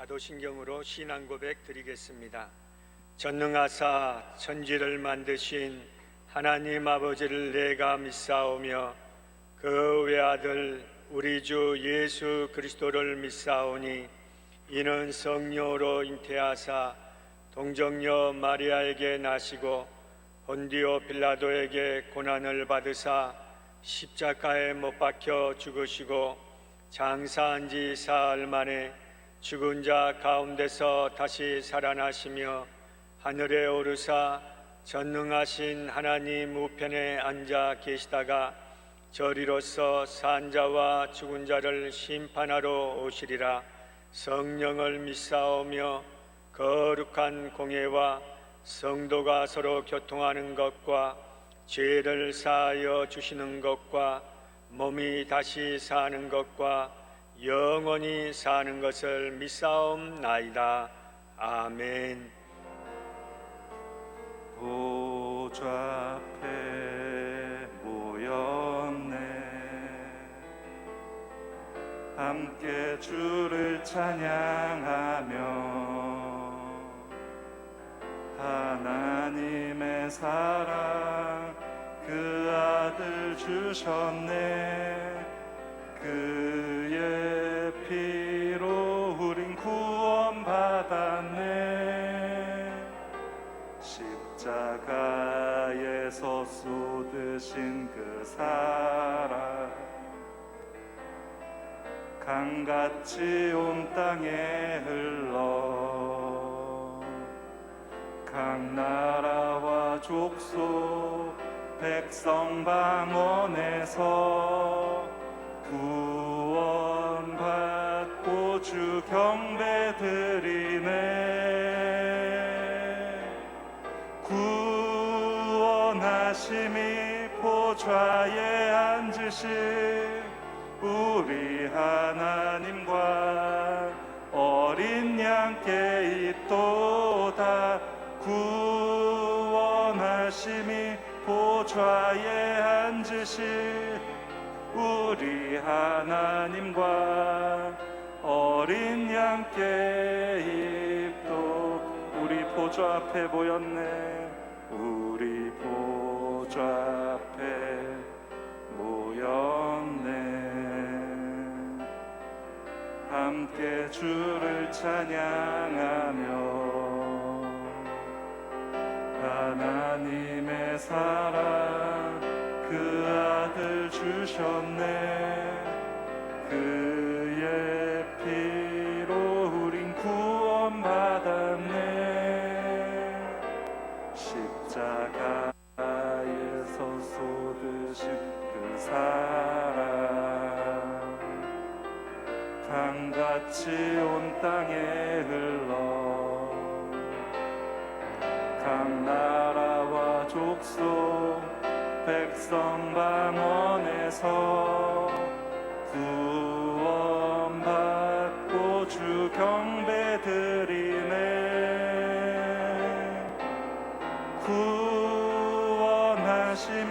사도신경으로 신앙 고백 드리겠습니다. 전능하사 천지를 만드신 하나님 아버지를 내가 믿사오며 그 외아들 우리 주 예수 그리스도를 믿사오니 이는 성령으로 잉태하사 동정녀 마리아에게 나시고 본디오 빌라도에게 고난을 받으사 십자가에 못 박혀 죽으시고 장사한 지 사흘 만에 죽은 자 가운데서 다시 살아나시며 하늘에 오르사 전능하신 하나님 우편에 앉아 계시다가 저리로서 산 자와 죽은 자를 심판하러 오시리라. 성령을 믿사오며 거룩한 공예와 성도가 서로 교통하는 것과 죄를 사하여 주시는 것과 몸이 다시 사는 것과 영원히 사는 것을 믿사옵나이다. 아멘. 보좌 앞에 모였네. 함께 주를 찬양하며 하나님의 사랑 그 아들 주셨네. 그의 피로 우린 구원받았네. 십자가에서 쏟으신 그 사랑 강같이 온 땅에 흘러 각 나라와 족속 백성 방언에서 구원받고 주 경배드리네. 구원하심이 보좌에 앉으신 우리 하나님과 어린 양께 있도다. 구원하심이 보좌에 앉으신 우리 하나님과 어린 양께 입도. 우리 보좌 앞에 모였네. 우리 보좌 앞에 모였네. 함께 주를 찬양하며 하나님의 사랑 그 아들 주셨네. 그의 피로 우린 구원받았네. 십자가에서 쏟으신 그 사랑 강같이 온 땅에 흘러 각 나라와 족속 백성 방언에서 구원받고 주 경배드리네. 구원하심이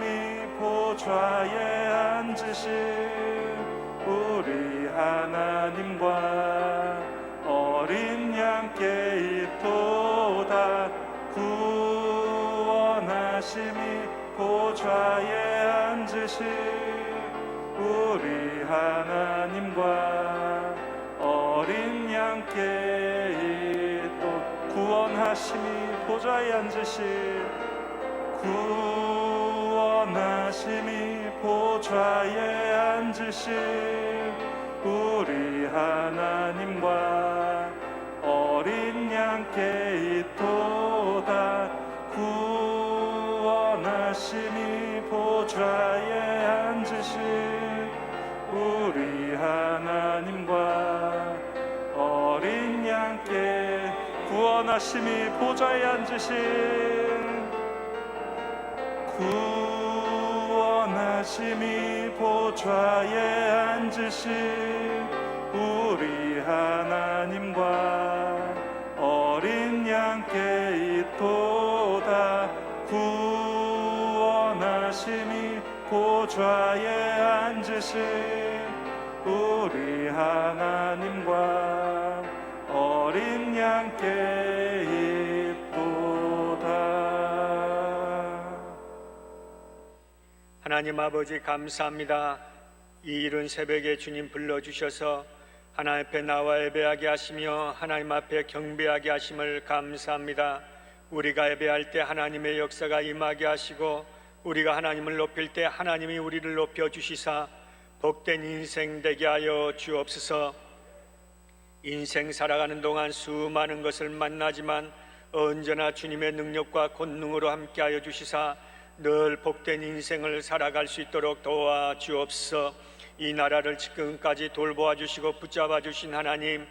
보좌에 앉으신 우리 하나님과 어린 양께 있도다. 구원하심이 보좌에 앉으신 우리 하나님과 어린 양께 있도. 구원하심이 보좌에 앉으신 구원하심이 보좌에 앉으신 우리 하나님과 어린 양께 있도다. 구원하심이 보좌에 앉으신 우리 하나님과 어린 양께. 구원하심이 보좌에 앉으신 구원하심이 보좌에 앉으신 우리 하나님과 어린 양께 있도다. 구원하심이 보좌에 앉으신 우리 하나님과 어린 양께 있도다. 하나님 아버지 감사합니다. 이 이른 새벽에 주님 불러주셔서 하나님 앞에 나와 예배하게 하시며 하나님 앞에 경배하게 하심을 감사합니다. 우리가 예배할 때 하나님의 역사가 임하게 하시고 우리가 하나님을 높일 때 하나님이 우리를 높여주시사 복된 인생 되게 하여 주옵소서. 인생 살아가는 동안 수많은 것을 만나지만 언제나 주님의 능력과 권능으로 함께하여 주시사 늘 복된 인생을 살아갈 수 있도록 도와주옵소서. 이 나라를 지금까지 돌보아 주시고 붙잡아 주신 하나님,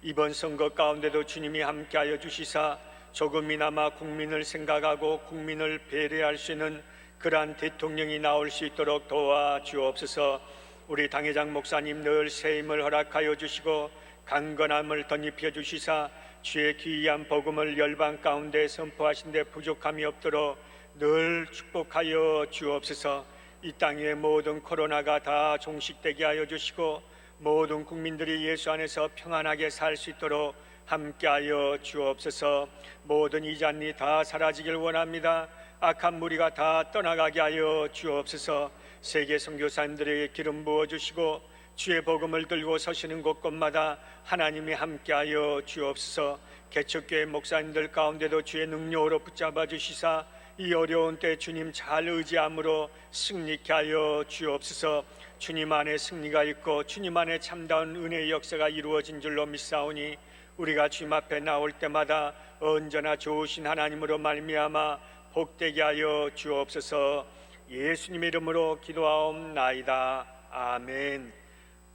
이번 선거 가운데도 주님이 함께하여 주시사 조금이나마 국민을 생각하고 국민을 배려할 수 있는 그러한 대통령이 나올 수 있도록 도와주옵소서. 우리 당회장 목사님 늘 새 힘을 허락하여 주시고 강건함을 덧입혀 주시사 주의 귀한 복음을 열방 가운데 선포하신 데 부족함이 없도록 늘 축복하여 주옵소서. 이 땅의 모든 코로나가 다 종식되게 하여 주시고 모든 국민들이 예수 안에서 평안하게 살 수 있도록 함께하여 주옵소서. 모든 이잔이 다 사라지길 원합니다. 악한 무리가 다 떠나가게 하여 주옵소서. 세계 선교사님들에게 기름 부어주시고 주의 복음을 들고 서시는 곳곳마다 하나님이 함께하여 주옵소서. 개척교회 목사님들 가운데도 주의 능력으로 붙잡아 주시사 이 어려운 때 주님 잘 의지함으로 승리케 하여 주옵소서. 주님 안에 승리가 있고 주님 안에 참다운 은혜의 역사가 이루어진 줄로 믿사오니 우리가 주님 앞에 나올 때마다 언제나 좋으신 하나님으로 말미암아 복되게 하여 주옵소서. 예수님의 이름으로 기도하옵나이다. 아멘.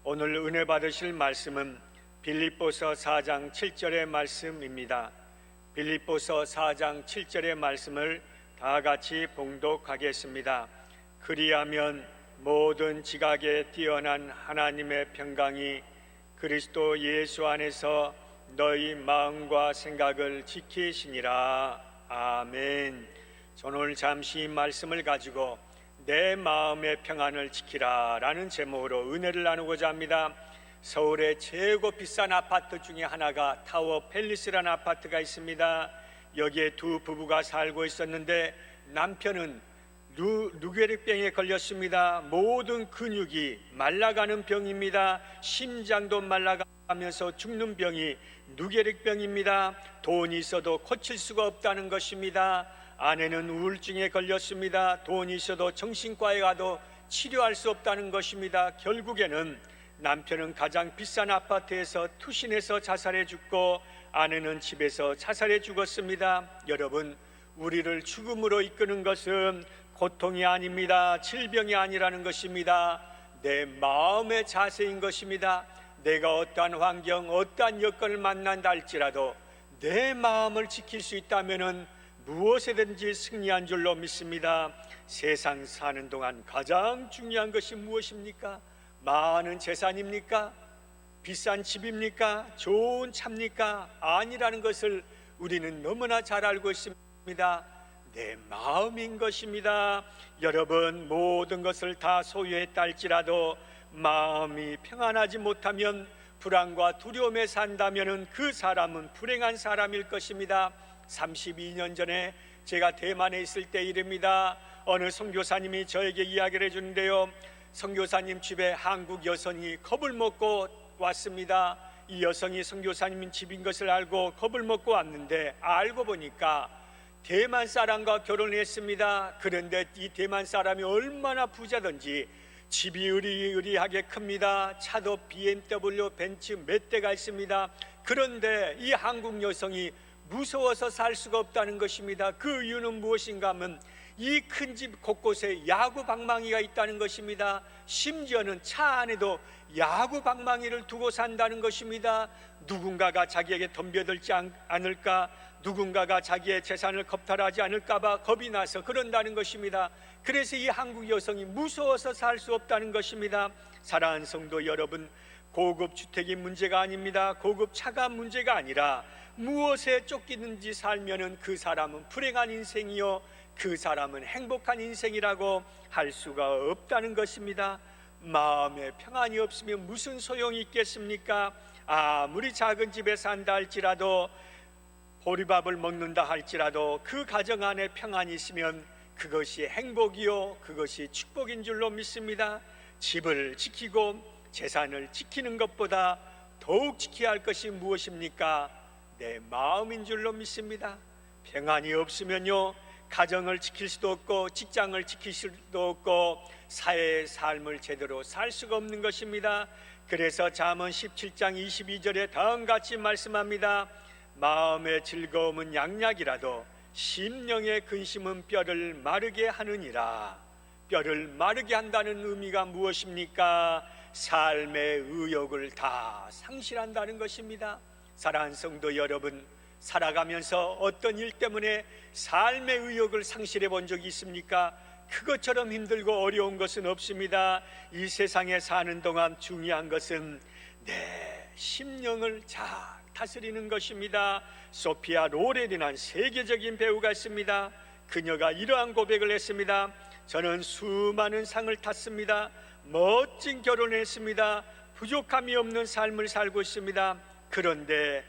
오늘 은혜 받으실 말씀은 빌립보서 4장 7절의 말씀입니다. 빌립보서 4장 7절의 말씀을 다 같이 봉독하겠습니다. 그리하면 모든 지각에 뛰어난 하나님의 평강이 그리스도 예수 안에서 너희 마음과 생각을 지키시니라. 아멘. 저는 오늘 잠시 이 말씀을 가지고 내 마음의 평안을 지키라 라는 제목으로 은혜를 나누고자 합니다. 서울의 최고 비싼 아파트 중에 하나가 타워 팰리스라는 아파트가 있습니다. 여기에 두 부부가 살고 있었는데 남편은 누게릭병에 걸렸습니다. 모든 근육이 말라가는 병입니다. 심장도 말라가면서 죽는 병이 누게릭병입니다. 돈이 있어도 고칠 수가 없다는 것입니다. 아내는 우울증에 걸렸습니다. 돈이 있어도 정신과에 가도 치료할 수 없다는 것입니다. 결국에는 남편은 가장 비싼 아파트에서 투신해서 자살해 죽고 아내는 집에서 자살해 죽었습니다. 여러분, 우리를 죽음으로 이끄는 것은 고통이 아닙니다. 질병이 아니라는 것입니다. 내 마음의 자세인 것입니다. 내가 어떠한 환경, 어떠한 여건을 만난다 할지라도 내 마음을 지킬 수 있다면 무엇에든지 승리한 줄로 믿습니다. 세상 사는 동안 가장 중요한 것이 무엇입니까? 많은 재산입니까? 비싼 집입니까? 좋은 차입니까? 아니라는 것을 우리는 너무나 잘 알고 있습니다. 내 마음인 것입니다. 여러분, 모든 것을 다 소유했다 할지라도 마음이 평안하지 못하면 불안과 두려움에 산다면 그 사람은 불행한 사람일 것입니다. 32년 전에 제가 대만에 있을 때 일입니다. 어느 선교사님이 저에게 이야기를 해주는데요, 선교사님 집에 한국 여성이 겁을 먹고 왔습니다. 이 여성이 선교사님 집인 것을 알고 겁을 먹고 왔는데 알고 보니까 대만 사람과 결혼을 했습니다. 그런데 이 대만 사람이 얼마나 부자든지 집이 으리으리하게 큽니다. 차도 BMW, 벤츠 몇 대가 있습니다. 그런데 이 한국 여성이 무서워서 살 수가 없다는 것입니다. 그 이유는 무엇인가 하면 이 큰 집 곳곳에 야구 방망이가 있다는 것입니다. 심지어는 차 안에도 야구 방망이를 두고 산다는 것입니다. 누군가가 자기에게 덤벼들지 않을까, 누군가가 자기의 재산을 겁탈하지 않을까 봐 겁이 나서 그런다는 것입니다. 그래서 이 한국 여성이 무서워서 살 수 없다는 것입니다. 사랑하는 성도 여러분, 고급 주택이 문제가 아닙니다. 고급 차가 문제가 아니라 무엇에 쫓기는지 살면은 그 사람은 불행한 인생이요, 그 사람은 행복한 인생이라고 할 수가 없다는 것입니다. 마음에 평안이 없으면 무슨 소용이 있겠습니까? 아무리 작은 집에 산다 할지라도, 보리밥을 먹는다 할지라도 그 가정 안에 평안이 있으면 그것이 행복이요, 그것이 축복인 줄로 믿습니다. 집을 지키고 재산을 지키는 것보다 더욱 지켜야 할 것이 무엇입니까? 내 마음인 줄로 믿습니다. 평안이 없으면요, 가정을 지킬 수도 없고 직장을 지킬 수도 없고 사회의 삶을 제대로 살 수가 없는 것입니다. 그래서 잠언 17장 22절에 다음같이 말씀합니다. 마음의 즐거움은 양약이라도 심령의 근심은 뼈를 마르게 하느니라. 뼈를 마르게 한다는 의미가 무엇입니까? 삶의 의욕을 다 상실한다는 것입니다. 사랑하는 성도 여러분, 살아가면서 어떤 일 때문에 삶의 의욕을 상실해 본 적이 있습니까? 그것처럼 힘들고 어려운 것은 없습니다. 이 세상에 사는 동안 중요한 것은 내 심령을 잘 다스리는 것입니다. 소피아 로렐이라는 세계적인 배우가 있습니다. 그녀가 이러한 고백을 했습니다. 저는 수많은 상을 탔습니다. 멋진 결혼을 했습니다. 부족함이 없는 삶을 살고 있습니다. 그런데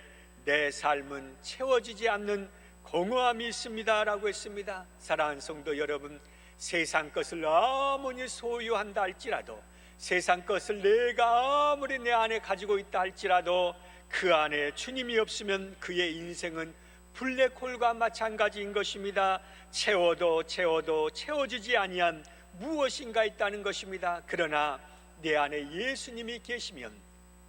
내 삶은 채워지지 않는 공허함이 있습니다 라고 했습니다. 사랑하는 성도 여러분, 세상 것을 아무리 소유한다 할지라도, 세상 것을 내가 아무리 내 안에 가지고 있다 할지라도 그 안에 주님이 없으면 그의 인생은 블랙홀과 마찬가지인 것입니다. 채워도 채워지지 아니한 무엇인가 있다는 것입니다. 그러나 내 안에 예수님이 계시면,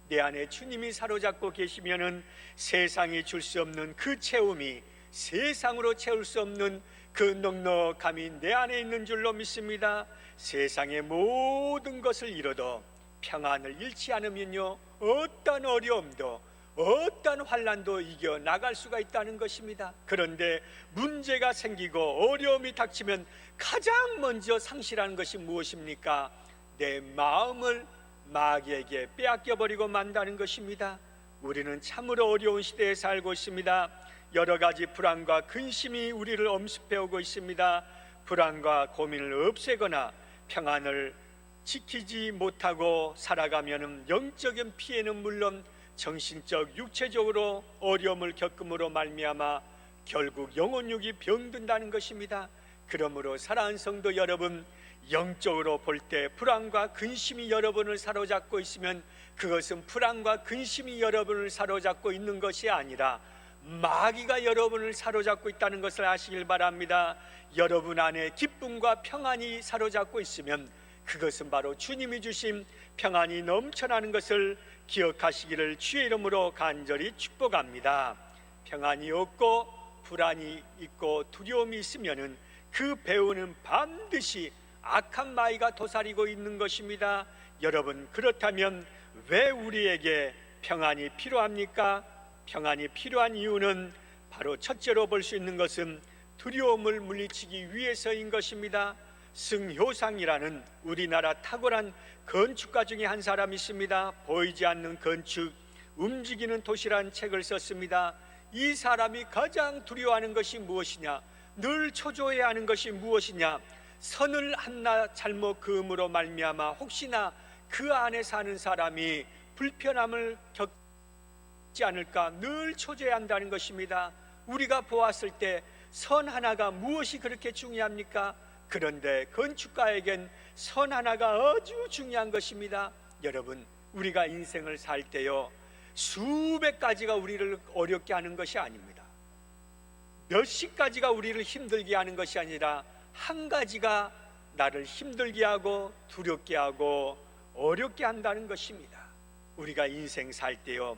내 안에 주님이 사로잡고 계시면은 세상이 줄 수 없는 그 채움이, 세상으로 채울 수 없는 그 넉넉함이 내 안에 있는 줄로 믿습니다. 세상의 모든 것을 잃어도 평안을 잃지 않으면요, 어떤 어려움도 어떤 환난도 이겨 나갈 수가 있다는 것입니다. 그런데 문제가 생기고 어려움이 닥치면 가장 먼저 상실하는 것이 무엇입니까? 내 마음을 마귀에게 빼앗겨 버리고 만다는 것입니다. 우리는 참으로 어려운 시대에 살고 있습니다. 여러 가지 불안과 근심이 우리를 엄습해 오고 있습니다. 불안과 고민을 없애거나 평안을 지키지 못하고 살아가면 영적인 피해는 물론 정신적, 육체적으로 어려움을 겪음으로 말미암아 결국 영혼육이 병든다는 것입니다. 그러므로 사랑하는 성도 여러분, 영적으로 볼 때 불안과 근심이 여러분을 사로잡고 있으면 그것은 불안과 근심이 여러분을 사로잡고 있는 것이 아니라 마귀가 여러분을 사로잡고 있다는 것을 아시길 바랍니다. 여러분 안에 기쁨과 평안이 사로잡고 있으면 그것은 바로 주님이 주신 평안이 넘쳐나는 것을 기억하시기를 주의 이름으로 간절히 축복합니다. 평안이 없고 불안이 있고 두려움이 있으면은 그 배후는 반드시 악한 마귀가 도사리고 있는 것입니다. 여러분, 그렇다면 왜 우리에게 평안이 필요합니까? 평안이 필요한 이유는 바로 첫째로 볼 수 있는 것은 두려움을 물리치기 위해서인 것입니다. 승효상이라는 우리나라 탁월한 건축가 중에 한 사람이 있습니다. 보이지 않는 건축, 움직이는 도시라는 책을 썼습니다. 이 사람이 가장 두려워하는 것이 무엇이냐, 늘 초조해야 하는 것이 무엇이냐, 선을 하나 잘못 그음으로 말미암아 혹시나 그 안에 사는 사람이 불편함을 겪지 않을까 늘 초조해야 한다는 것입니다. 우리가 보았을 때 선 하나가 무엇이 그렇게 중요합니까? 그런데 건축가에겐 선 하나가 아주 중요한 것입니다. 여러분, 우리가 인생을 살 때요, 수백 가지가 우리를 어렵게 하는 것이 아닙니다. 몇십 가지가 우리를 힘들게 하는 것이 아니라 한 가지가 나를 힘들게 하고 두렵게 하고 어렵게 한다는 것입니다. 우리가 인생 살 때요,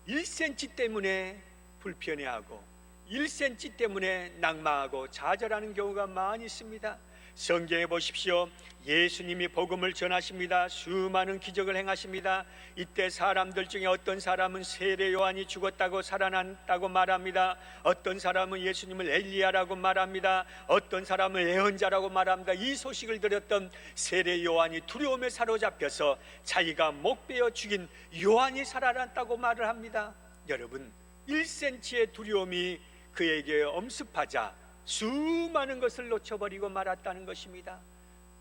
1cm 때문에 불편해하고 1cm 때문에 낙망하고 좌절하는 경우가 많이 있습니다. 성경에 보십시오. 예수님이 복음을 전하십니다. 수많은 기적을 행하십니다. 이때 사람들 중에 어떤 사람은 세례 요한이 죽었다고 살아났다고 말합니다. 어떤 사람은 예수님을 엘리야라고 말합니다. 어떤 사람은 예언자라고 말합니다. 이 소식을 들었던 세례 요한이 두려움에 사로잡혀서 자기가 목베어 죽인 요한이 살아났다고 말을 합니다. 여러분, 1cm의 두려움이 그에게 엄습하자 수많은 것을 놓쳐버리고 말았다는 것입니다.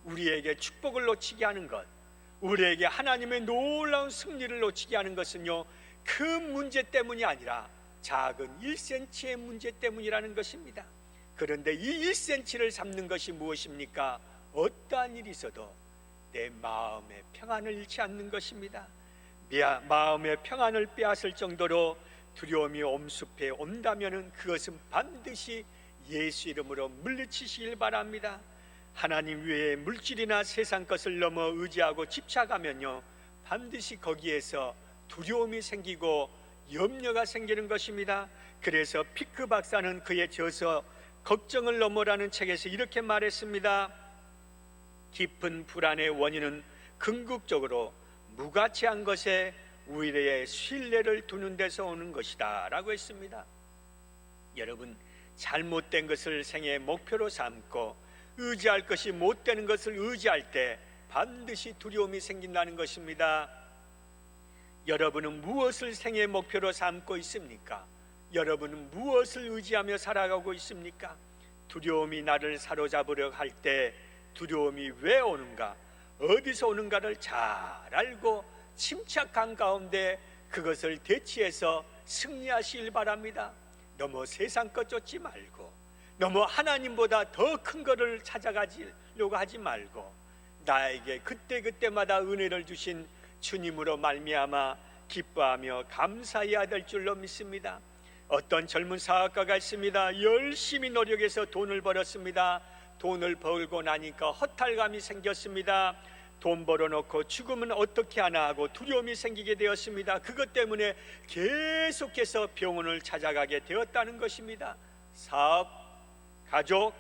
우리에게 축복을 놓치게 하는 것, 우리에게 하나님의 놀라운 승리를 놓치게 하는 것은요, 그 문제 때문이 아니라 작은 1cm의 문제 때문이라는 것입니다. 그런데 이 1cm를 잡는 것이 무엇입니까? 어떠한 일이 있어도 내 마음의 평안을 잃지 않는 것입니다. 마음의 평안을 빼앗을 정도로 두려움이 엄습해 온다면 그것은 반드시 예수 이름으로 물리치시길 바랍니다. 하나님 외에 물질이나 세상 것을 넘어 의지하고 집착하면요, 반드시 거기에서 두려움이 생기고 염려가 생기는 것입니다. 그래서 피크 박사는 그의 저서 걱정을 넘어라는 책에서 이렇게 말했습니다. 깊은 불안의 원인은 궁극적으로 무가치한 것에 우리의 신뢰를 두는 데서 오는 것이다 라고 했습니다. 여러분, 잘못된 것을 생애의 목표로 삼고 의지할 것이 못되는 것을 의지할 때 반드시 두려움이 생긴다는 것입니다. 여러분은 무엇을 생애의 목표로 삼고 있습니까? 여러분은 무엇을 의지하며 살아가고 있습니까? 두려움이 나를 사로잡으려 할 때 두려움이 왜 오는가, 어디서 오는가를 잘 알고 침착한 가운데 그것을 대치해서 승리하시길 바랍니다. 너무 세상 것 쫓지 말고, 너무 하나님보다 더 큰 것을 찾아가려고 하지 말고, 나에게 그때그때마다 은혜를 주신 주님으로 말미암아 기뻐하며 감사해야 될 줄로 믿습니다. 어떤 젊은 사업가가 있습니다. 열심히 노력해서 돈을 벌었습니다. 돈을 벌고 나니까 허탈감이 생겼습니다. 돈 벌어놓고 죽으면 어떻게 하나 하고 두려움이 생기게 되었습니다. 그것 때문에 계속해서 병원을 찾아가게 되었다는 것입니다. 사업, 가족,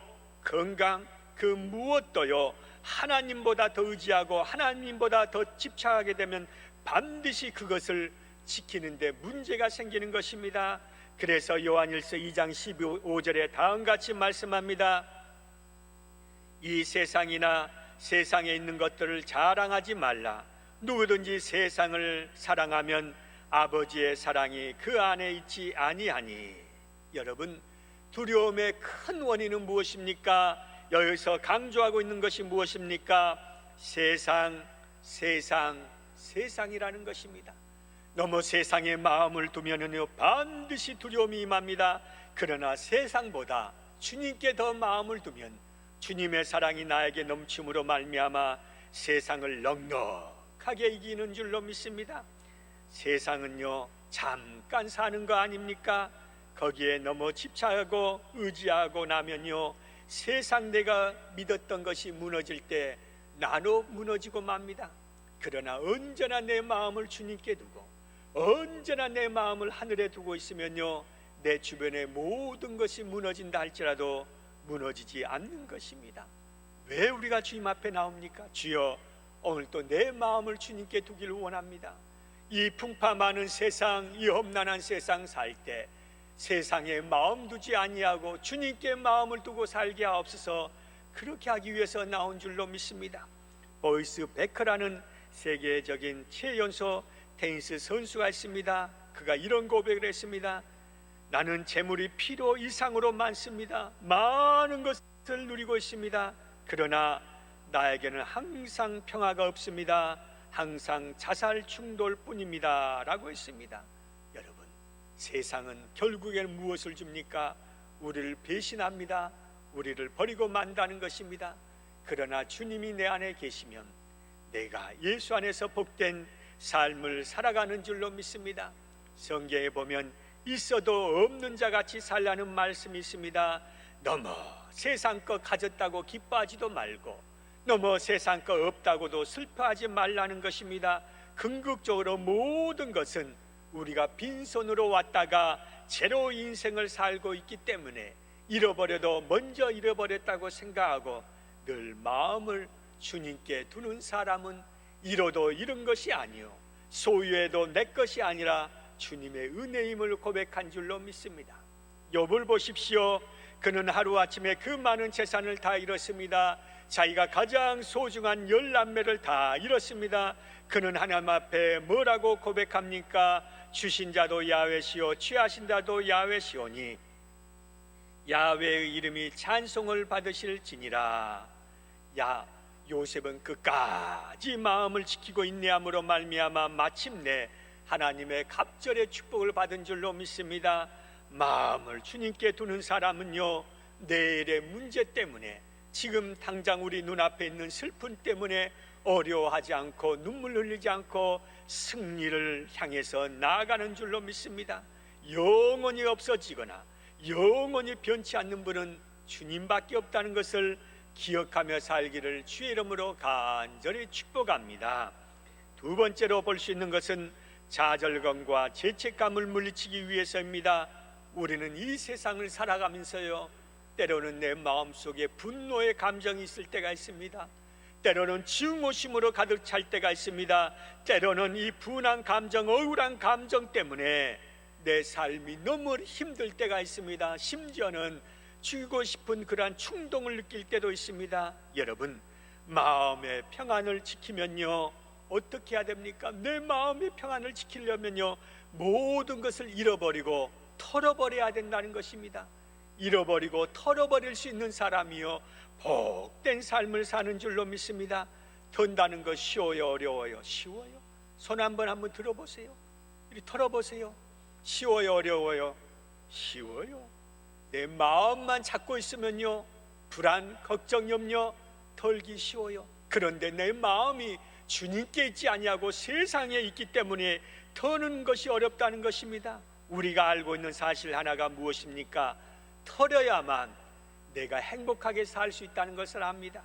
건강, 그 무엇도요, 하나님보다 더 의지하고 하나님보다 더 집착하게 되면 반드시 그것을 지키는데 문제가 생기는 것입니다. 그래서 요한일서 2장 15절에 다음같이 말씀합니다. 이 세상이나 세상에 있는 것들을 자랑하지 말라. 누구든지 세상을 사랑하면 아버지의 사랑이 그 안에 있지 아니하니. 여러분, 두려움의 큰 원인은 무엇입니까? 여기서 강조하고 있는 것이 무엇입니까? 세상이라는 것입니다. 너무 세상에 마음을 두면은요, 반드시 두려움이 임합니다. 그러나 세상보다 주님께 더 마음을 두면 주님의 사랑이 나에게 넘침으로 말미암아 세상을 넉넉하게 이기는 줄로 믿습니다. 세상은요, 잠깐 사는 거 아닙니까? 거기에 너무 집착하고 의지하고 나면요, 세상 내가 믿었던 것이 무너질 때 나로 무너지고 맙니다. 그러나 언제나 내 마음을 주님께 두고 언제나 내 마음을 하늘에 두고 있으면요, 내 주변의 모든 것이 무너진다 할지라도 무너지지 않는 것입니다. 왜 우리가 주님 앞에 나옵니까? 주여, 오늘도 내 마음을 주님께 두기를 원합니다. 이 풍파 많은 세상, 이 험난한 세상 살 때 세상에 마음 두지 아니하고 주님께 마음을 두고 살게 하옵소서. 그렇게 하기 위해서 나온 줄로 믿습니다. 보이스 베커라는 세계적인 최연소 테니스 선수가 있습니다. 그가 이런 고백을 했습니다. 나는 재물이 필요 이상으로 많습니다. 많은 것을 누리고 있습니다. 그러나 나에게는 항상 평화가 없습니다. 항상 자살 충돌뿐입니다 라고 했습니다. 여러분, 세상은 결국에는 무엇을 줍니까? 우리를 배신합니다. 우리를 버리고 만다는 것입니다. 그러나 주님이 내 안에 계시면 내가 예수 안에서 복된 삶을 살아가는 줄로 믿습니다. 성경에 보면 있어도 없는 자 같이 살라는 말씀이 있습니다. 너무 세상 것 가졌다고 기뻐하지도 말고 너무 세상 것 없다고도 슬퍼하지 말라는 것입니다. 궁극적으로 모든 것은 우리가 빈손으로 왔다가 제로 인생을 살고 있기 때문에 잃어버려도 먼저 잃어버렸다고 생각하고 늘 마음을 주님께 두는 사람은 잃어도 잃은 것이 아니요 소유해도 내 것이 아니라 주님의 은혜임을 고백한 줄로 믿습니다. 욥을 보십시오. 그는 하루아침에 그 많은 재산을 다 잃었습니다. 자기가 가장 소중한 10남매를 다 잃었습니다. 그는 하나님 앞에 뭐라고 고백합니까? 주신 자도 야훼시오 취하신 자도 야훼시오니 야훼의 이름이 찬송을 받으실지니라. 요셉은 끝까지 마음을 지키고 인내함으로 말미암아 마침내 하나님의 갑절의 축복을 받은 줄로 믿습니다. 마음을 주님께 두는 사람은요, 내일의 문제 때문에, 지금 당장 우리 눈앞에 있는 슬픔 때문에 어려워하지 않고 눈물 흘리지 않고 승리를 향해서 나아가는 줄로 믿습니다. 영원히 없어지거나 영원히 변치 않는 분은 주님밖에 없다는 것을 기억하며 살기를 주의 이름으로 간절히 축복합니다. 두 번째로 볼 수 있는 것은 좌절감과 죄책감을 물리치기 위해서입니다. 우리는 이 세상을 살아가면서요, 때로는 내 마음속에 분노의 감정이 있을 때가 있습니다. 때로는 증오심으로 가득 찰 때가 있습니다. 때로는 이 분한 감정, 억울한 감정 때문에 내 삶이 너무 힘들 때가 있습니다. 심지어는 죽이고 싶은 그러한 충동을 느낄 때도 있습니다. 여러분, 마음의 평안을 지키면요, 어떻게 해야 됩니까? 내 마음의 평안을 지키려면요, 모든 것을 잃어버리고 털어버려야 된다는 것입니다. 잃어버리고 털어버릴 수 있는 사람이요, 복된 삶을 사는 줄로 믿습니다. 턴다는 것 쉬워요, 어려워요? 쉬워요. 손 한번 들어보세요. 이리 털어보세요. 쉬워요, 어려워요? 쉬워요. 내 마음만 잡고 있으면요, 불안, 걱정, 염려 털기 쉬워요. 그런데 내 마음이 주님께 있지 아니하고 세상에 있기 때문에 터는 것이 어렵다는 것입니다. 우리가 알고 있는 사실 하나가 무엇입니까? 털어야만 내가 행복하게 살 수 있다는 것을 압니다.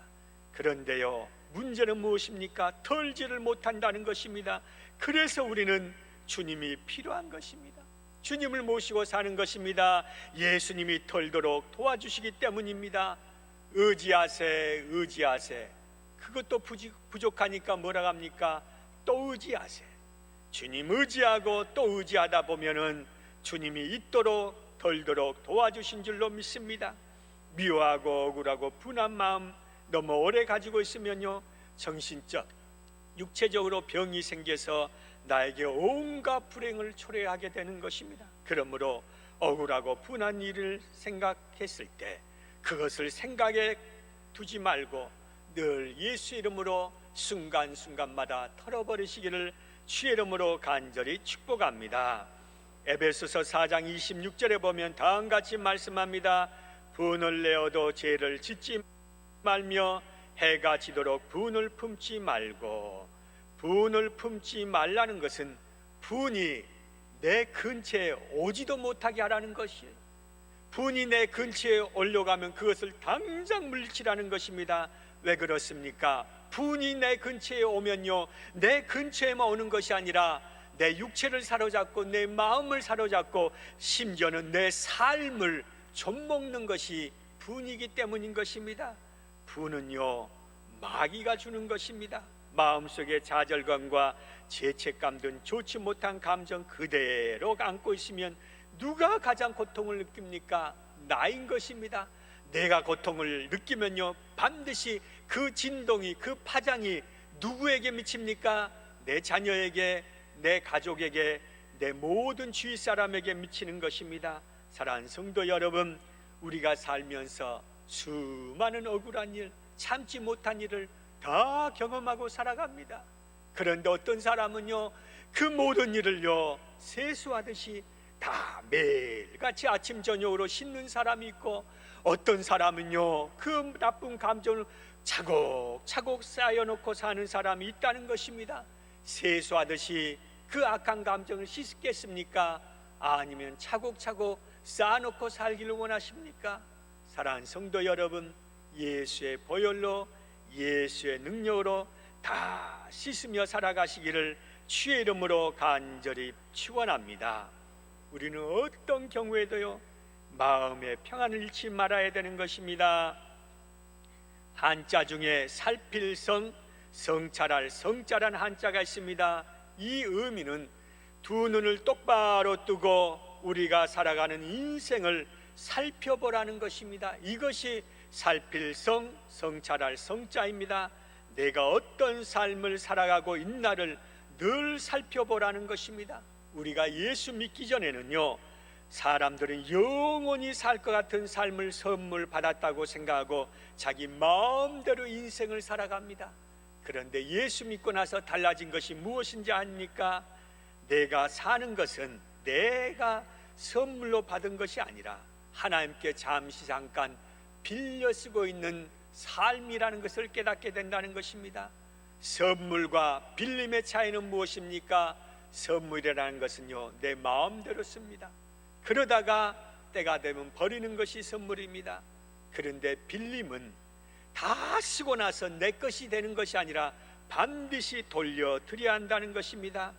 그런데요, 문제는 무엇입니까? 털지를 못한다는 것입니다. 그래서 우리는 주님이 필요한 것입니다. 주님을 모시고 사는 것입니다. 예수님이 털도록 도와주시기 때문입니다. 의지하세, 의지하세. 그것도 부족하니까 뭐라 합니까? 또 의지하세. 주님 의지하고 또 의지하다 보면은 주님이 있도록 덜도록 도와주신 줄로 믿습니다. 미워하고 억울하고 분한 마음 너무 오래 가지고 있으면요, 정신적, 육체적으로 병이 생겨서 나에게 온갖 불행을 초래하게 되는 것입니다. 그러므로 억울하고 분한 일을 생각했을 때 그것을 생각에 두지 말고 늘 예수 이름으로 순간순간마다 털어버리시기를 주의 이름으로 간절히 축복합니다. 에베소서 4장 26절에 보면 다음같이 말씀합니다. 분을 내어도 죄를 짓지 말며 해가 지도록 분을 품지 말고. 분을 품지 말라는 것은 분이 내 근처에 오지도 못하게 하라는 것이에요. 분이 내 근처에 올려가면 그것을 당장 물리치라는 것입니다. 왜 그렇습니까? 분이 내 근처에 오면요, 내 근처에만 오는 것이 아니라 내 육체를 사로잡고 내 마음을 사로잡고 심지어는 내 삶을 좀먹는 것이 분이기 때문인 것입니다. 분은요, 마귀가 주는 것입니다. 마음속에 좌절감과 죄책감 등 좋지 못한 감정 그대로 안고 있으면 누가 가장 고통을 느낍니까? 나인 것입니다. 내가 고통을 느끼면요, 반드시 그 진동이, 그 파장이 누구에게 미칩니까? 내 자녀에게, 내 가족에게, 내 모든 주위 사람에게 미치는 것입니다. 사랑하는 성도 여러분, 우리가 살면서 수많은 억울한 일, 참지 못한 일을 다 경험하고 살아갑니다. 그런데 어떤 사람은요, 그 모든 일을요, 세수하듯이 다 매일같이 아침 저녁으로 씻는 사람이 있고, 어떤 사람은요, 그 나쁜 감정을 차곡차곡 쌓여놓고 사는 사람이 있다는 것입니다. 세수하듯이 그 악한 감정을 씻겠습니까? 아니면 차곡차곡 쌓아놓고 살기를 원하십니까? 사랑하는 성도 여러분, 예수의 보혈로, 예수의 능력으로 다 씻으며 살아가시기를 주의 이름으로 간절히 축원합니다. 우리는 어떤 경우에도요, 마음의 평안을 잃지 말아야 되는 것입니다. 한자 중에 살필성, 성찰할, 성자란 한자가 있습니다. 이 의미는 두 눈을 똑바로 뜨고 우리가 살아가는 인생을 살펴보라는 것입니다. 이것이 살필성, 성찰할 성자입니다. 내가 어떤 삶을 살아가고 있나를 늘 살펴보라는 것입니다. 우리가 예수 믿기 전에는요, 사람들은 영원히 살 것 같은 삶을 선물 받았다고 생각하고 자기 마음대로 인생을 살아갑니다. 그런데 예수 믿고 나서 달라진 것이 무엇인지 아닙니까? 내가 사는 것은 내가 선물로 받은 것이 아니라 하나님께 잠깐 빌려 쓰고 있는 삶이라는 것을 깨닫게 된다는 것입니다. 선물과 빌림의 차이는 무엇입니까? 선물이라는 것은요, 내 마음대로 씁니다. 그러다가 때가 되면 버리는 것이 선물입니다. 그런데 빌림은 다 쓰고 나서 내 것이 되는 것이 아니라 반드시 돌려드려야 한다는 것입니다.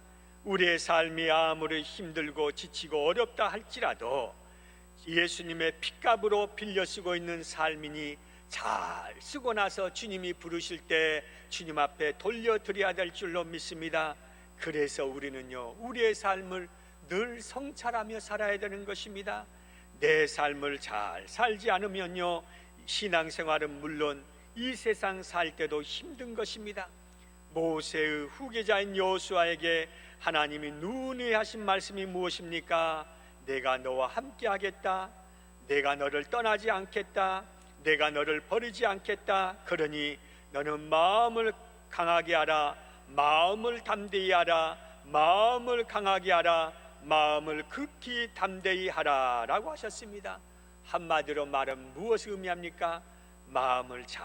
우리의 삶이 아무리 힘들고 지치고 어렵다 할지라도 예수님의 핏값으로 빌려 쓰고 있는 삶이니 잘 쓰고 나서 주님이 부르실 때 주님 앞에 돌려드려야 될 줄로 믿습니다. 그래서 우리는요, 우리의 삶을 늘 성찰하며 살아야 되는 것입니다. 내 삶을 잘 살지 않으면요, 신앙생활은 물론 이 세상 살 때도 힘든 것입니다. 모세의 후계자인 여호수아에게 하나님이 누누이 하신 말씀이 무엇입니까? 내가 너와 함께 하겠다. 내가 너를 떠나지 않겠다. 내가 너를 버리지 않겠다. 그러니 너는 마음을 강하게 하라. 마음을 담대히 하라. 마음을 강하게 하라. 마음을 극히 담대히 하라 라고 하셨습니다. 한마디로 말하면 무엇을 의미합니까? 마음을 잘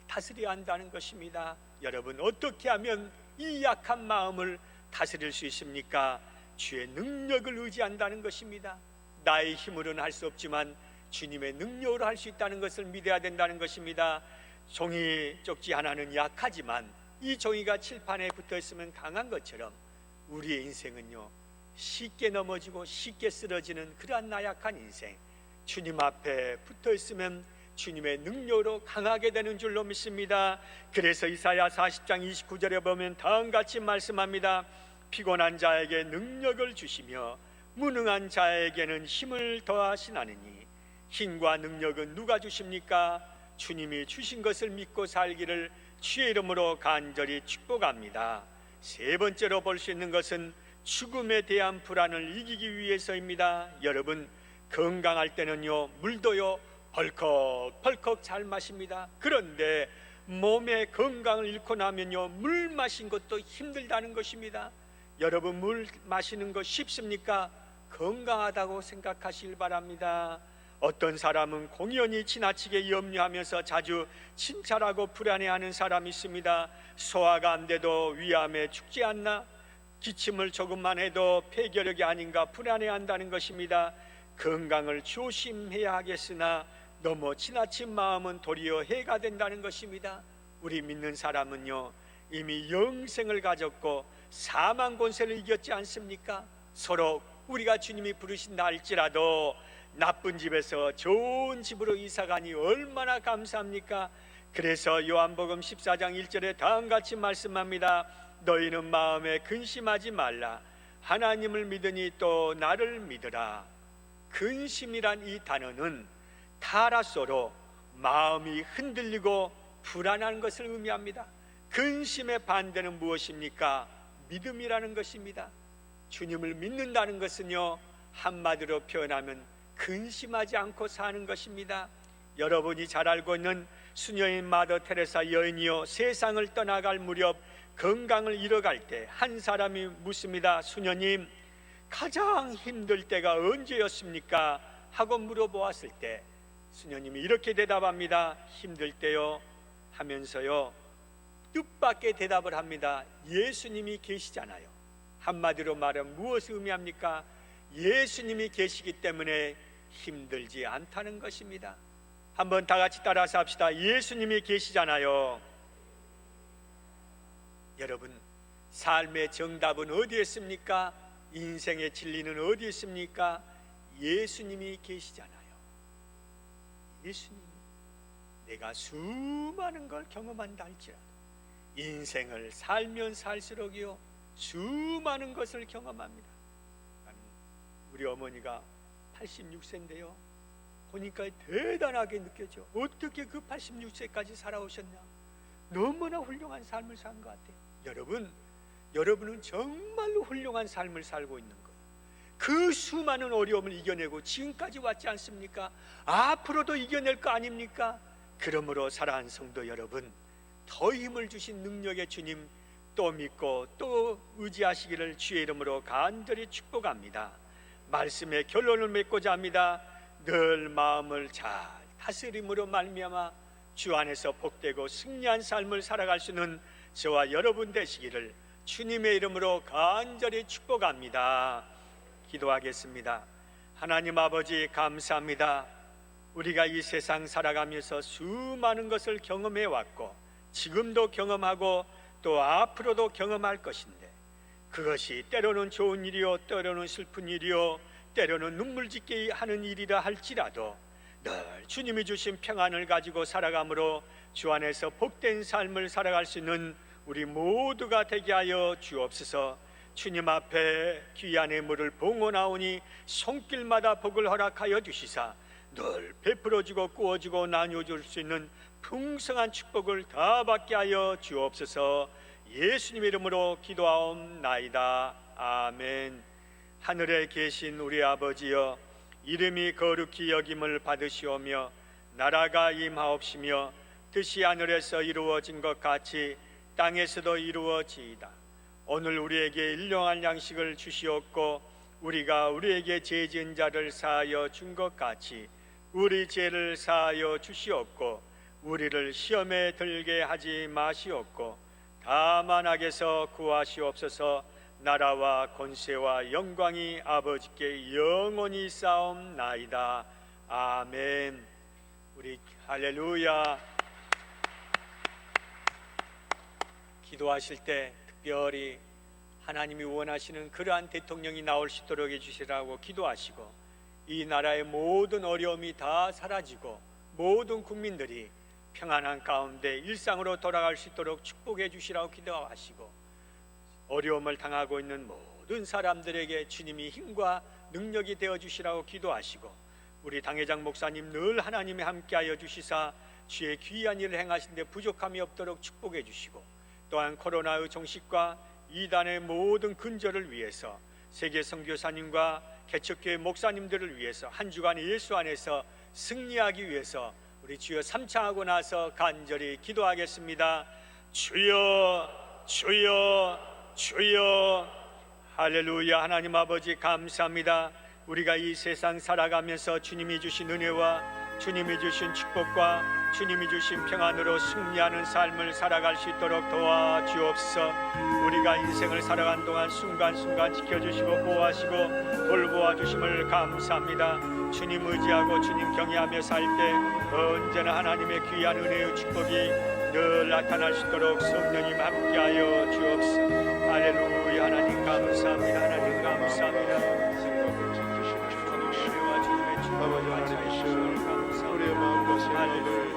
다스려야 한다는 것입니다. 여러분, 어떻게 하면 이 약한 마음을 다스릴 수 있습니까? 주의 능력을 의지한다는 것입니다. 나의 힘으로는 할 수 없지만 주님의 능력으로 할 수 있다는 것을 믿어야 된다는 것입니다. 종이 쪽지 하나는 약하지만 이 종이가 칠판에 붙어 있으면 강한 것처럼 우리의 인생은요, 쉽게 넘어지고 쉽게 쓰러지는 그러한 나약한 인생, 주님 앞에 붙어 있으면 주님의 능력으로 강하게 되는 줄로 믿습니다. 그래서 이사야 40장 29절에 보면 다음같이 말씀합니다. 피곤한 자에게 능력을 주시며 무능한 자에게는 힘을 더하시나니 힘과 능력은 누가 주십니까? 주님이 주신 것을 믿고 살기를 주의 이름으로 간절히 축복합니다. 세 번째로 볼 수 있는 것은 죽음에 대한 불안을 이기기 위해서입니다. 여러분, 건강할 때는요, 물도요 벌컥벌컥 잘 마십니다. 그런데 몸의 건강을 잃고 나면요, 물 마신 것도 힘들다는 것입니다. 여러분, 물 마시는 거 쉽습니까? 건강하다고 생각하시길 바랍니다. 어떤 사람은 공연히 지나치게 염려하면서 자주 침찰하고 불안해하는 사람이 있습니다. 소화가 안 돼도 위암에 죽지 않나? 기침을 조금만 해도 폐결핵이 아닌가 불안해한다는 것입니다. 건강을 조심해야 하겠으나 너무 지나친 마음은 도리어 해가 된다는 것입니다. 우리 믿는 사람은요, 이미 영생을 가졌고 사망 권세를 이겼지 않습니까? 서로 우리가 주님이 부르신다 할지라도 나쁜 집에서 좋은 집으로 이사가니 얼마나 감사합니까? 그래서 요한복음 14장 1절에 다음같이 말씀합니다. 너희는 마음에 근심하지 말라. 하나님을 믿으니 또 나를 믿으라. 근심이란 이 단어는 타라소로 마음이 흔들리고 불안한 것을 의미합니다. 근심의 반대는 무엇입니까? 믿음이라는 것입니다. 주님을 믿는다는 것은요, 한마디로 표현하면 근심하지 않고 사는 것입니다. 여러분이 잘 알고 있는 수녀인 마더 테레사 여인이요, 세상을 떠나갈 무렵 건강을 잃어갈 때 한 사람이 묻습니다. 수녀님, 가장 힘들 때가 언제였습니까? 하고 물어보았을 때 수녀님이 이렇게 대답합니다. 힘들 때요 하면서요, 뜻밖의 대답을 합니다. 예수님이 계시잖아요. 한마디로 말하면 무엇을 의미합니까? 예수님이 계시기 때문에 힘들지 않다는 것입니다. 한번 다 같이 따라서 합시다. 예수님이 계시잖아요. 여러분, 삶의 정답은 어디에 있습니까? 인생의 진리는 어디에 있습니까? 예수님이 계시잖아요. 예수님이, 내가 수많은 걸 경험한다 할지라도 인생을 살면 살수록요 수많은 것을 경험합니다. 우리 어머니가 86세인데요 보니까 대단하게 느껴져. 어떻게 그 86세까지 살아오셨냐. 너무나 훌륭한 삶을 산 것 같아요. 여러분은 정말로 훌륭한 삶을 살고 있는 거예요. 그 수많은 어려움을 이겨내고 지금까지 왔지 않습니까? 앞으로도 이겨낼 거 아닙니까? 그러므로 사랑하는 성도 여러분, 더 힘을 주신 능력의 주님 또 믿고 또 의지하시기를 주의 이름으로 간절히 축복합니다. 말씀의 결론을 맺고자 합니다. 늘 마음을 잘 다스림으로 말미암아 주 안에서 복되고 승리한 삶을 살아갈 수 있는 저와 여러분 되시기를 주님의 이름으로 간절히 축복합니다. 기도하겠습니다. 하나님 아버지, 감사합니다. 우리가 이 세상 살아가면서 수많은 것을 경험해 왔고 지금도 경험하고 또 앞으로도 경험할 것인데, 그것이 때로는 좋은 일이요 때로는 슬픈 일이요 때로는 눈물 짓게 하는 일이라 할지라도 늘 주님이 주신 평안을 가지고 살아감으로 주 안에서 복된 삶을 살아갈 수 있는 우리 모두가 되게 하여 주옵소서. 주님 앞에 귀한 예물을 봉헌하오니 손길마다 복을 허락하여 주시사 늘 베풀어주고 구워주고 나누어줄 수 있는 풍성한 축복을 다 받게 하여 주옵소서. 예수님 이름으로 기도하옵나이다. 아멘. 하늘에 계신 우리 아버지여, 이름이 거룩히 여김을 받으시오며 나라가 임하옵시며 뜻이 하늘에서 이루어진 것 같이 땅에서도 이루어지이다. 오늘 우리에게 일용할 양식을 주시옵고 우리가 우리에게 죄 지은 자를 사하여 준 것 같이 우리 죄를 사하여 주시옵고 우리를 시험에 들게 하지 마시옵고 다만 악에서 구하시옵소서. 나라와 권세와 영광이 아버지께 영원히 쌓옵나이다. 아멘. 우리 할렐루야. 기도하실 때 특별히 하나님이 원하시는 그러한 대통령이 나올 수 있도록 해주시라고 기도하시고, 이 나라의 모든 어려움이 다 사라지고 모든 국민들이 평안한 가운데 일상으로 돌아갈 수 있도록 축복해 주시라고 기도하시고, 어려움을 당하고 있는 모든 사람들에게 주님이 힘과 능력이 되어 주시라고 기도하시고, 우리 당회장 목사님 늘 하나님이 함께하여 주시사 주의 귀한 일을 행하시는데 부족함이 없도록 축복해 주시고, 또한 코로나의 종식과 이단의 모든 근절을 위해서 세계 선교사님과 개척교회 목사님들을 위해서 한 주간 예수 안에서 승리하기 위해서 우리 주여 삼창하고 나서 간절히 기도하겠습니다. 주여, 주여, 주여. 할렐루야. 하나님 아버지, 감사합니다. 우리가 이 세상 살아가면서 주님이 주신 은혜와 주님이 주신 축복과 주님이 주신 평안으로 승리하는 삶을 살아갈 수 있도록 도와주옵소서. 우리가 인생을 살아간 동안 순간순간 지켜주시고 보호하시고 돌보아 주심을 감사합니다. 주님 의지하고 주님 경외하며 살 때 언제나 하나님의 귀한 은혜의 축복이 늘 나타날 수 있도록 성령님 함께하여 주옵소서. 할렐루야. 하나님 감사합니다. 하나님 감사합니다. 아버지 하나님, 우리의 마음과 생각을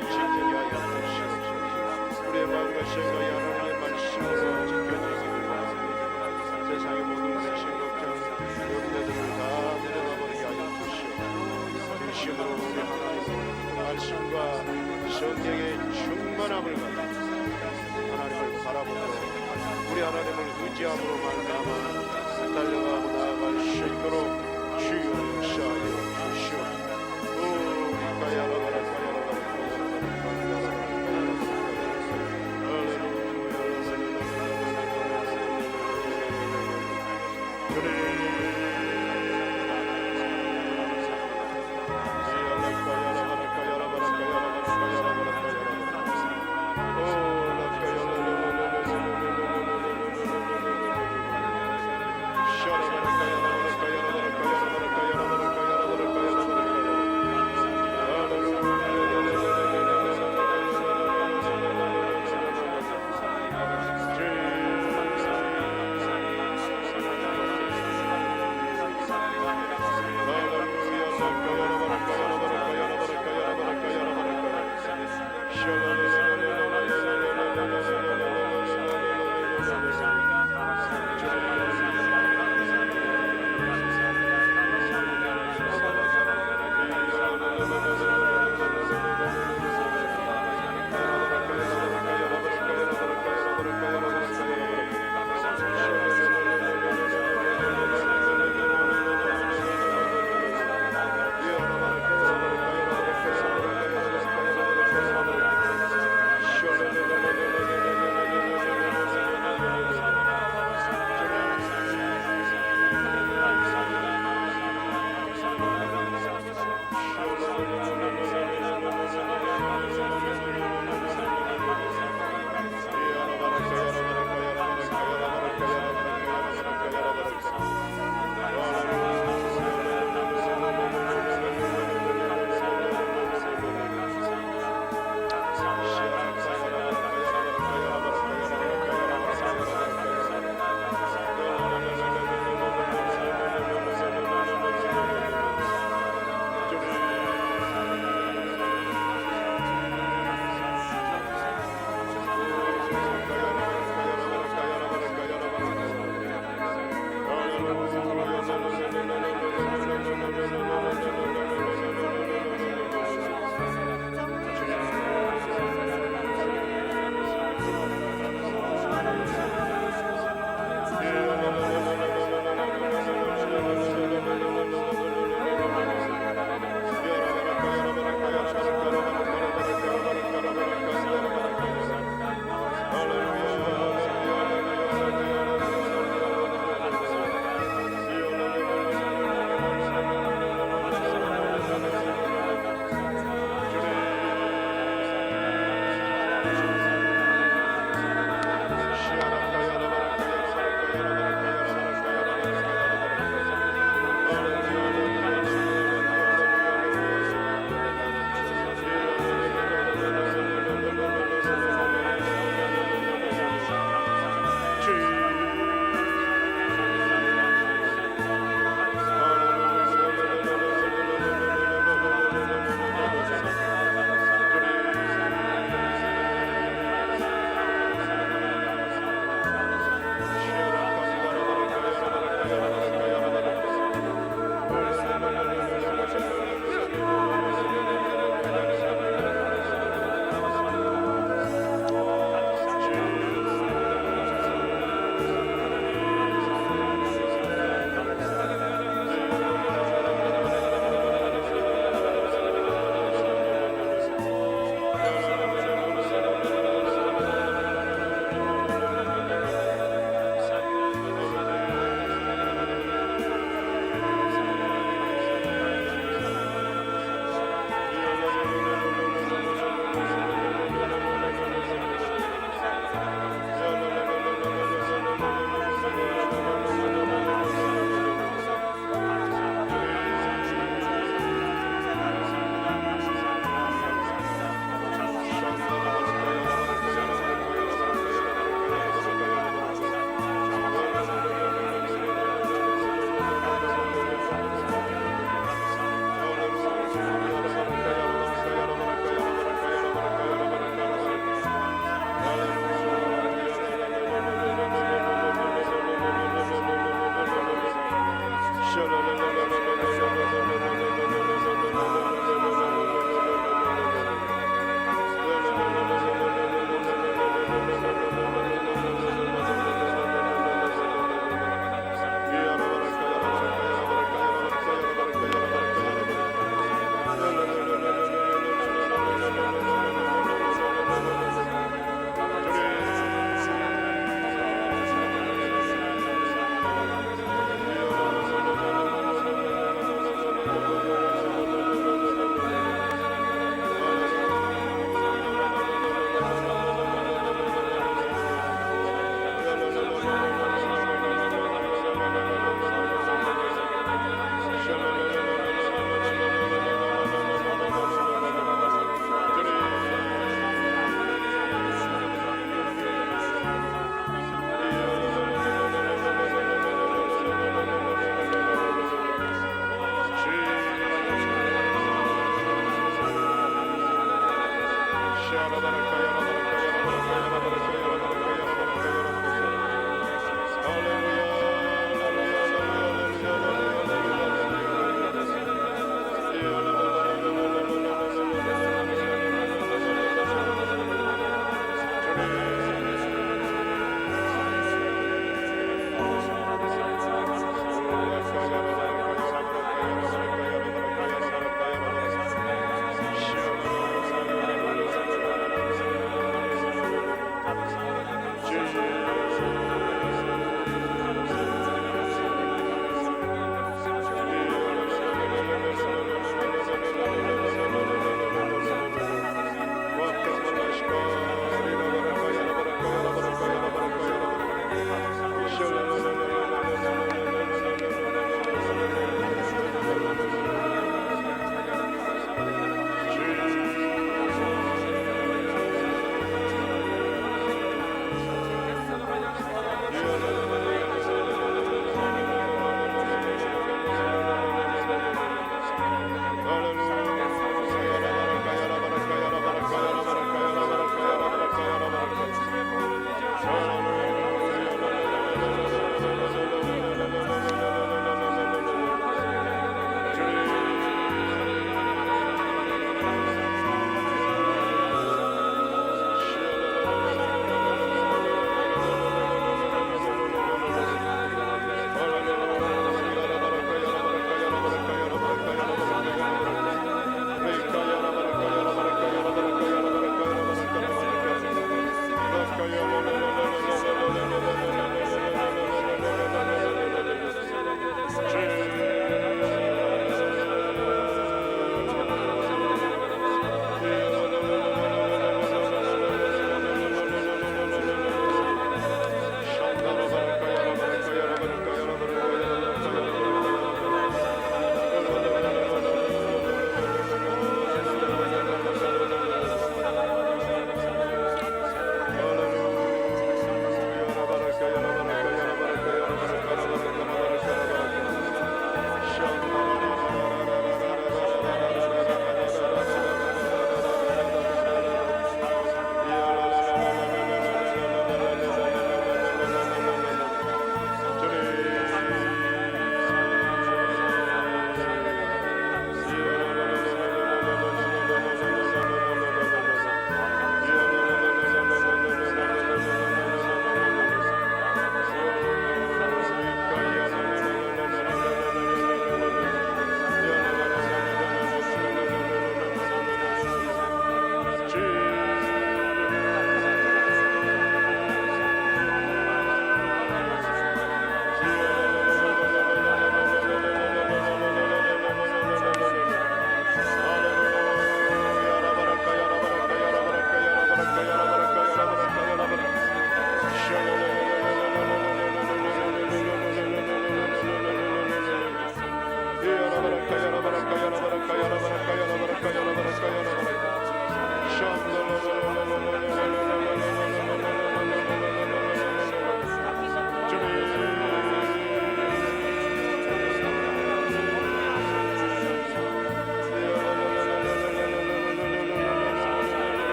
지키게 하여 주시옵소서. 우리의 마음과 생각이 하나님의 말씀으로 지켜지기를 바랍니다. 세상의 모든 백신 걱정, 염려들을 다 내려다버리게 하여 주시옵소서. 진심으로 우리 하나님 말씀과 성령의 충만함을 가지고 하나님을 바라보고 우리 하나님을 의지함으로 말미암아 달려가고 나아갈 수 있도록 주여 역사하여 주시옵소서.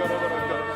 Hallelujah.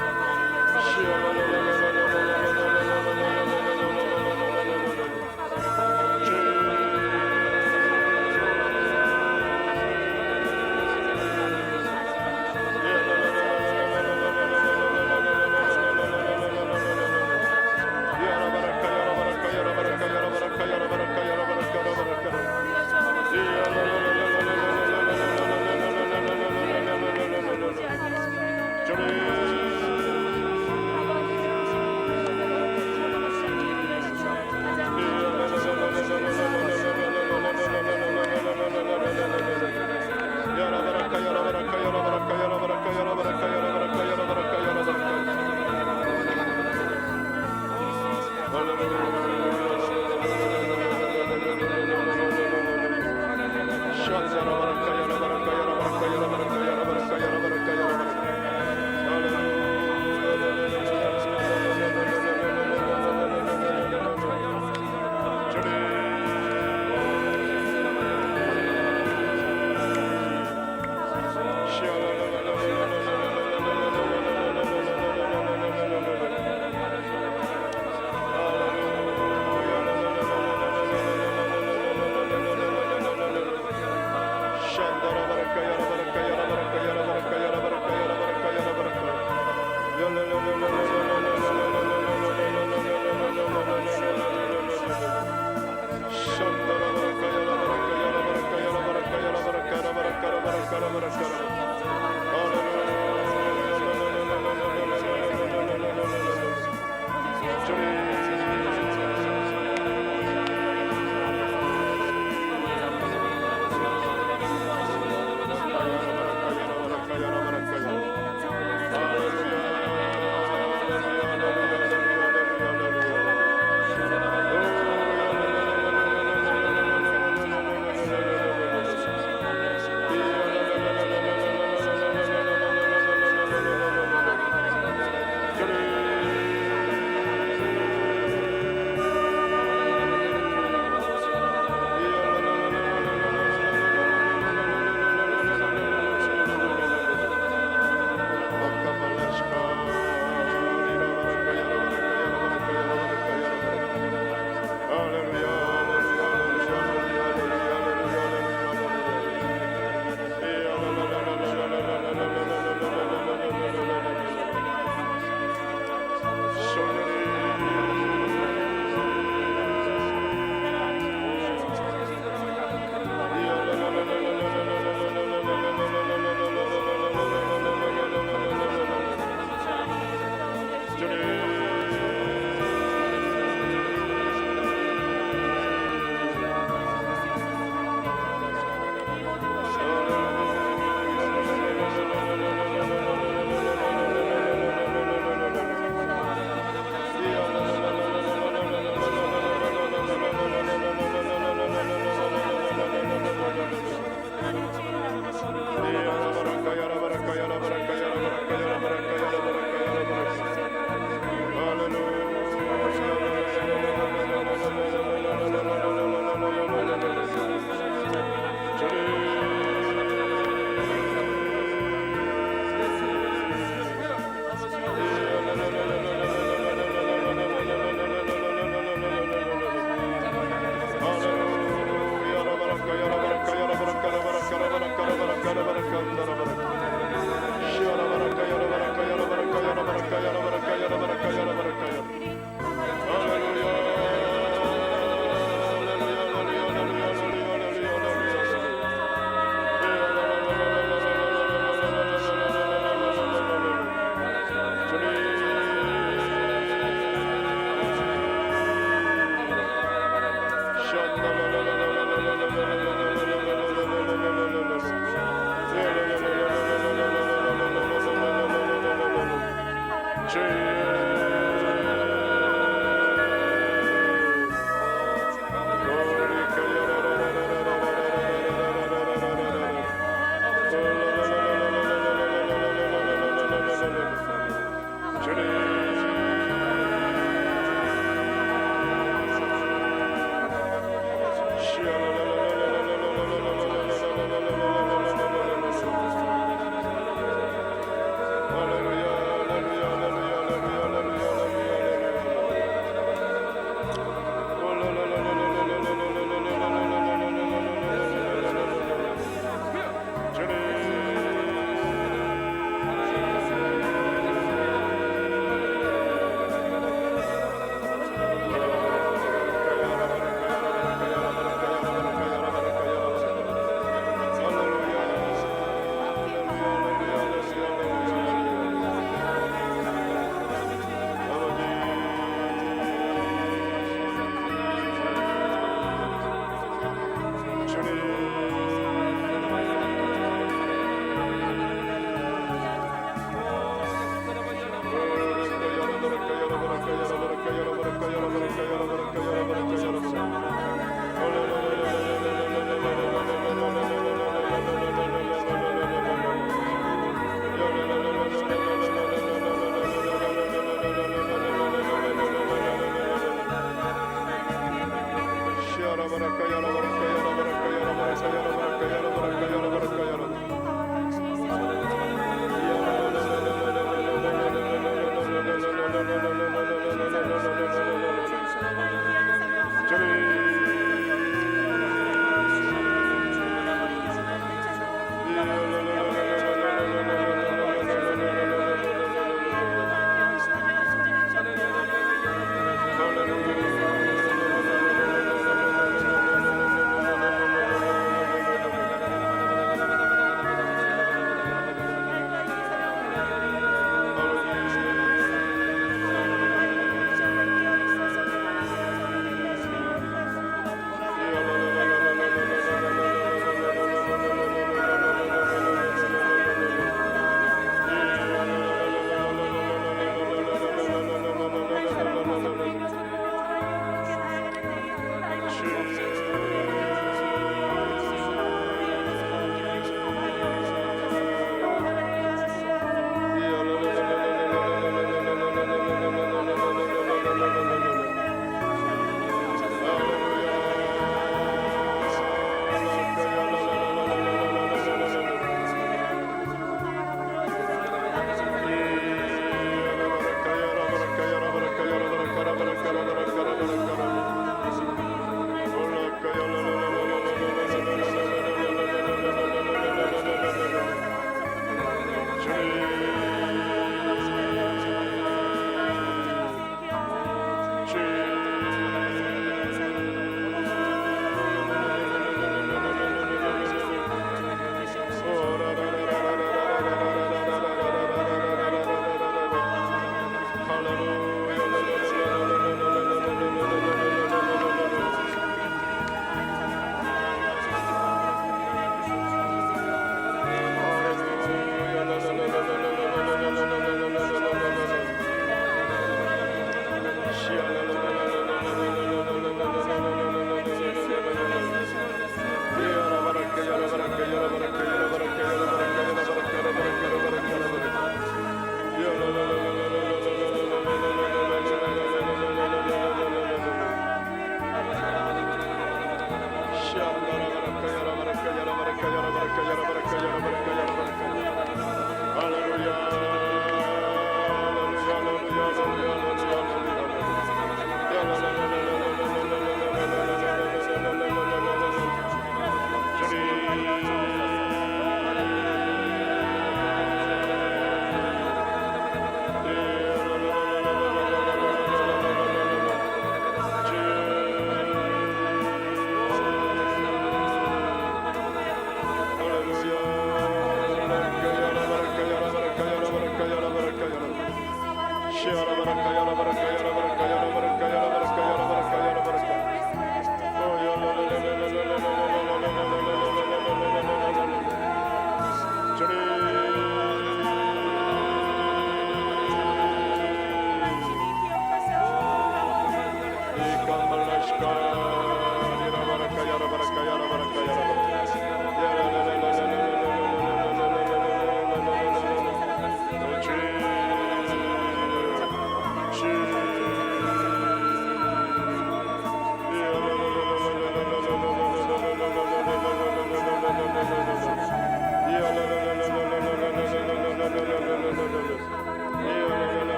주님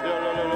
열랄랄라